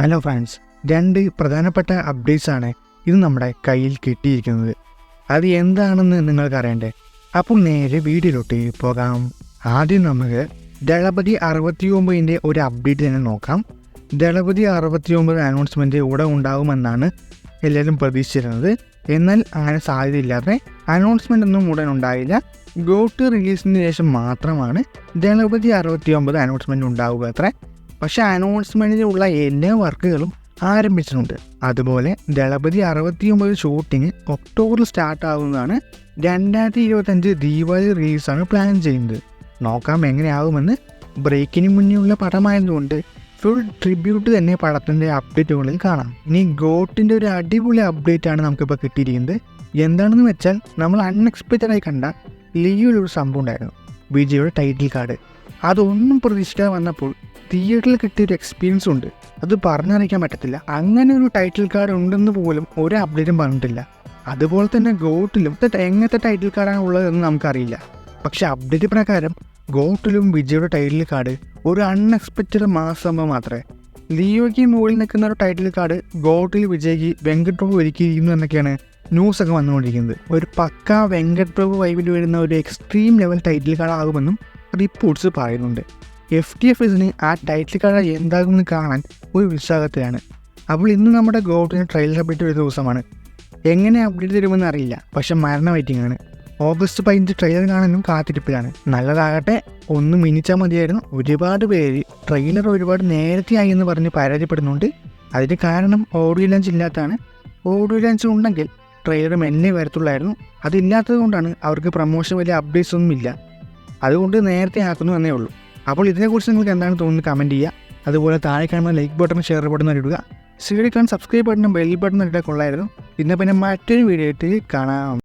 Hello friends, രണ്ട് പ്രധാനപ്പെട്ട അപ്ഡേറ്റ്സാണ് ഇത് നമ്മുടെ കയ്യിൽ കിട്ടിയിരിക്കുന്നത്. അത് എന്താണെന്ന് നിങ്ങൾക്ക് അറിയണ്ടേ? അപ്പോൾ നേരെ വീഡിയോയിലോട്ട് പോകാം. ആദ്യം നമുക്ക് ദളപതി 69 ഒരു അപ്ഡേറ്റ് തന്നെ നോക്കാം. ദളപതി 69 അനൗൺസ്മെൻറ്റ് ഉടൻ ഉണ്ടാകുമെന്നാണ് എല്ലാവരും പ്രതീക്ഷിച്ചിരുന്നത്. എന്നാൽ അങ്ങനെ സാധ്യതയില്ലാതെ അനൗൺസ്മെൻ്റ് ഒന്നും ഉടൻ ഉണ്ടായില്ല. ഗോട്ട് റിലീസിന് ശേഷം മാത്രമാണ് ദളപതി 69 അനൗൺസ്മെൻറ്റ് ഉണ്ടാവുക അത്രേ. പക്ഷേ അനൗൺസ്മെൻറ്റിനുള്ള എല്ലാ വർക്കുകളും ആരംഭിച്ചിട്ടുണ്ട്. അതുപോലെ ദളപതി 69 ഷൂട്ടിങ് ഒക്ടോബറിൽ സ്റ്റാർട്ടാകുന്നതാണ്. 2025 ദീപാവലി റിലീസാണ് പ്ലാൻ ചെയ്യുന്നത്. നോക്കാം എങ്ങനെയാകുമെന്ന്. ബ്രേക്കിന് മുന്നേയുള്ള പടമായതുകൊണ്ട് ഫുൾ ട്രിബ്യൂട്ട് തന്നെ പടത്തിൻ്റെ അപ്ഡേറ്റുകളിൽ കാണാം. ഇനി ഗോട്ടിൻ്റെ ഒരു അടിപൊളി അപ്ഡേറ്റാണ് നമുക്കിപ്പോൾ കിട്ടിയിരിക്കുന്നത്. എന്താണെന്ന് വെച്ചാൽ നമ്മൾ അൺഎക്സ്പെക്റ്റഡായി കണ്ട ലിയോയിലൊരു സംഭവം ഉണ്ടായിരുന്നു, വിജയുടെ ടൈറ്റിൽ കാർഡ്. അതൊന്നും പ്രതീക്ഷിക്കാതെ വന്നപ്പോൾ തിയേറ്ററിൽ കിട്ടിയൊരു എക്സ്പീരിയൻസ് ഉണ്ട്, അത് പറഞ്ഞറിയിക്കാൻ പറ്റത്തില്ല. അങ്ങനെ ഒരു ടൈറ്റിൽ കാർഡ് ഉണ്ടെന്ന് പോലും ഒരു അപ്ഡേറ്റും പറഞ്ഞിട്ടില്ല. അതുപോലെ തന്നെ ഗോട്ടിലും എങ്ങനത്തെ ടൈറ്റിൽ കാർഡാണ് ഉള്ളതെന്ന് നമുക്കറിയില്ല. പക്ഷേ അപ്ഡേറ്റ് പ്രകാരം ഗോട്ടിലും വിജയുടെ ടൈറ്റിൽ കാർഡ് ഒരു അൺഎക്സ്പെക്റ്റഡ് സംഭവം മാത്രമേ. ലിയോയ്ക്ക് മുകളിൽ നിൽക്കുന്ന ഒരു ടൈറ്റിൽ കാർഡ് ഗോട്ടിൽ വിജയ്ക്ക് വെങ്കട് പ്രഭു ഒരുക്കിയിരിക്കുന്നു എന്നൊക്കെയാണ് ന്യൂസൊക്കെ വന്നുകൊണ്ടിരിക്കുന്നത്. ഒരു പക്കാ വെങ്കട് പ്രഭു വൈബിൽ വരുന്ന ഒരു എക്സ്ട്രീം ലെവൽ ടൈറ്റിൽ കാർഡ് ആകുമെന്നും റിപ്പോർട്ട്സ് പറയുന്നുണ്ട്. FTFSന് ആ ടൈറ്റിൽ കാർഡ് എന്താകുമെന്ന് കാണാൻ ഒരു ഉത്സാഹത്തിലാണ്. അപ്പോൾ ഇന്ന് നമ്മുടെ ഗോട്ടിന് ട്രെയിലർ അപ്ഡേറ്റ് ഒരു ദിവസമാണ്. എങ്ങനെ അപ്ഡേറ്റ് തരുമെന്ന് അറിയില്ല, പക്ഷെ മരണ വെയിറ്റിംഗ് ആണ്. ഓഗസ്റ്റ് 15 ട്രെയിലർ കാണാനും കാത്തിരിപ്പിലാണ്. നല്ലതാകട്ടെ, ഒന്ന് മിനിച്ചാൽ മതിയായിരുന്നു. ഒരുപാട് പേര് ട്രെയിലർ ഒരുപാട് നേരത്തെ ആയി എന്ന് പറഞ്ഞ് പരാതിപ്പെടുന്നുണ്ട്. അതിന് കാരണം ഓഡിയോ ലോഞ്ച് ഇല്ലാത്തതാണ്. ഓഡിയോ ലോഞ്ച് ഉണ്ടെങ്കിൽ ട്രെയിലർ മെല്ലെ വരത്തുള്ളായിരുന്നു. അതില്ലാത്തത് കൊണ്ടാണ് അവർക്ക് പ്രൊമോഷൻ വലിയ അപ്ഡേറ്റ്സ് ഒന്നും ഇല്ല. അതുകൊണ്ട് നേരത്തെ ആക്കുന്നു എന്നേ ഉള്ളൂ. അപ്പോൾ ഇതിനെക്കുറിച്ച് നിങ്ങൾക്ക് എന്താണ് തോന്നുന്നത് കമൻറ്റ് ചെയ്യുക. അതുപോലെ താഴെ കാണുന്ന ലൈക്ക് ബട്ടൺ, ഷെയർ ബട്ടൺ ഇടുക. സൈഡിൽ കാണുന്ന സബ്സ്ക്രൈബ് ബട്ടണും ബെൽ ബട്ടണും ഇട്ടാൽ കൊള്ളായിരുന്നു. പിന്നെ മറ്റൊരു വീഡിയോ ആയിട്ട് കാണാം.